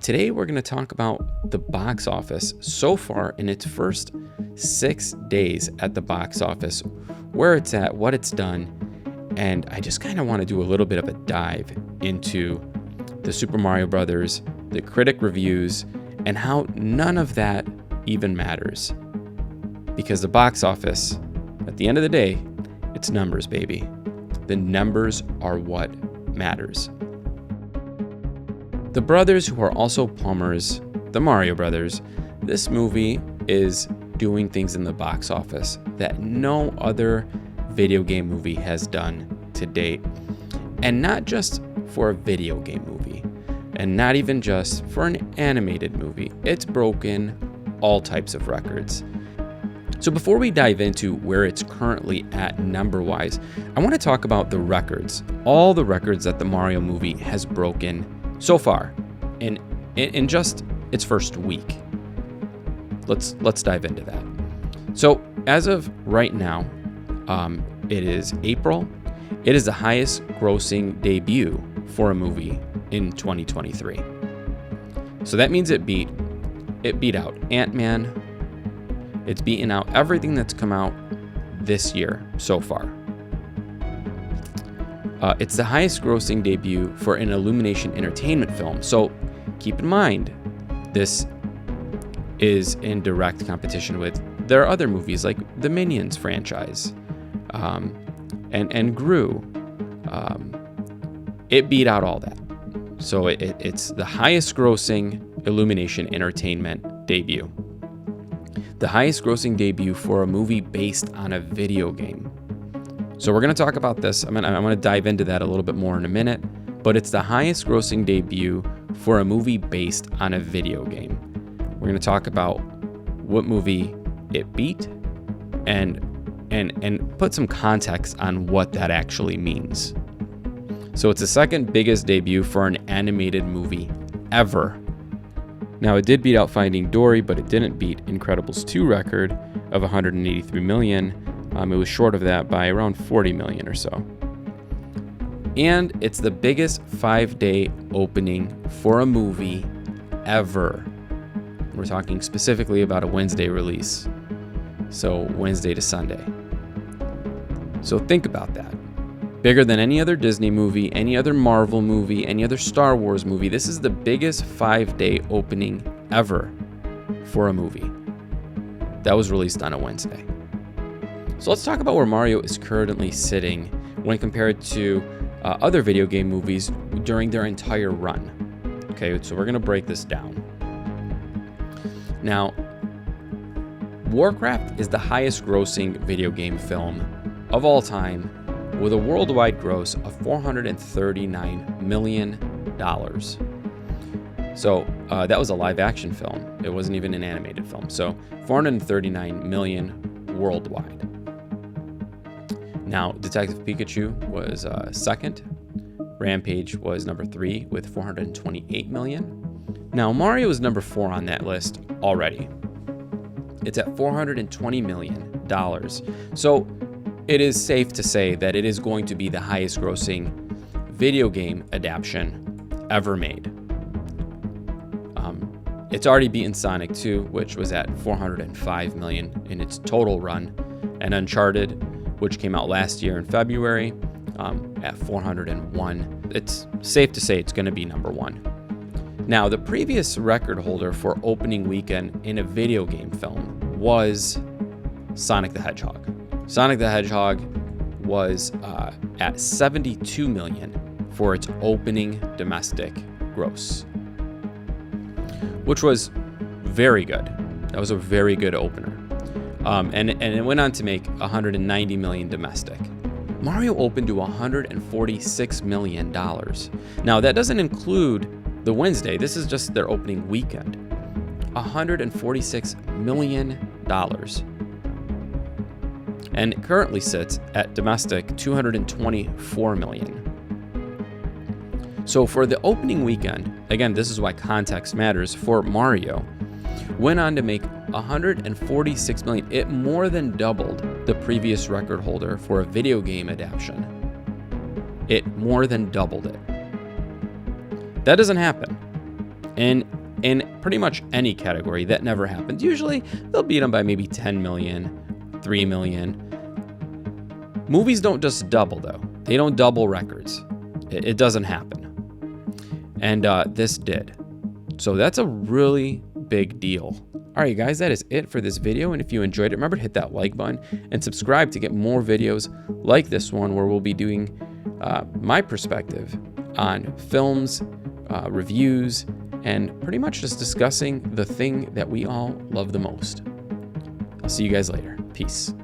today we're going to talk about the box office so far in its first 6 days at the box office, where it's at, what it's done, and I just kind of want to do a little bit of a dive into the Super Mario Brothers, the critic reviews, and how none of that even matters. Because the box office, at the end of the day, it's numbers, baby. The numbers are what matters. The brothers who are also plumbers, the Mario Brothers, this movie is doing things in the box office that no other video game movie has done to date. And not just for a video game movie, and not even just for an animated movie. It's broken all types of records. So before we dive into where it's currently at number-wise, I want to talk about the records, all the records that the Mario movie has broken so far in just its first week. Let's dive into that. So as of right now, it is April. It is the highest grossing debut for a movie in 2023. So that means it beat out Ant-Man. It's beaten out everything that's come out this year so far. It's the highest grossing debut for an Illumination Entertainment film. So keep in mind, this is in direct competition with their other movies like the Minions franchise and Gru. It beat out all that. So it's the highest grossing Illumination Entertainment debut. The highest grossing debut for a movie based on a video game. So we're going to talk about this. I'm going to dive into that a little bit more in a minute, but it's the highest grossing debut for a movie based on a video game. We're going to talk about what movie it beat and put some context on what that actually means. So it's the second biggest debut for an animated movie ever. Now, it did beat out Finding Dory, but it didn't beat Incredibles 2 record of 183 million. It was short of that by around 40 million or so. And it's the biggest 5-day opening for a movie ever. We're talking specifically about a Wednesday release. So Wednesday to Sunday. So think about that. Bigger than any other Disney movie, any other Marvel movie, any other Star Wars movie. This is the biggest 5-day opening ever for a movie that was released on a Wednesday. So let's talk about where Mario is currently sitting when compared to other video game movies during their entire run. Okay, so we're going to break this down. Now, Warcraft is the highest grossing video game film of all time, with a worldwide gross of $439 million. So that was a live action film. It wasn't even an animated film. So 439 million worldwide. Now, Detective Pikachu was second. Rampage was number 3 with 428 million. Now, Mario is number 4 on that list already. It's at $420 million. So it is safe to say that it is going to be the highest grossing video game adaptation ever made. It's already beaten Sonic 2, which was at 405 million in its total run, and Uncharted, which came out last year in February, at 401. It's safe to say it's going to be number 1. Now, the previous record holder for opening weekend in a video game film was Sonic the Hedgehog. Sonic the Hedgehog was at 72 million for its opening domestic gross, which was very good. That was a very good opener. And it went on to make 190 million domestic. Mario opened to $146 million. Now, that doesn't include the Wednesday. This is just their opening weekend. $146 million. And it currently sits at domestic 224 million. So for the opening weekend, again, this is why context matters, for Mario, went on to make 146 million. It more than doubled the previous record holder for a video game adaptation. It more than doubled it. That doesn't happen. And in pretty much any category, that never happens. Usually, they'll beat them by maybe 10 million, 3 million. Movies don't just double, though. They don't double records. It doesn't happen. And this did. So that's a really big deal. All right, guys, that is it for this video. And if you enjoyed it, remember to hit that like button and subscribe to get more videos like this one, where we'll be doing my perspective on films, reviews, and pretty much just discussing the thing that we all love the most. I'll see you guys later. Peace.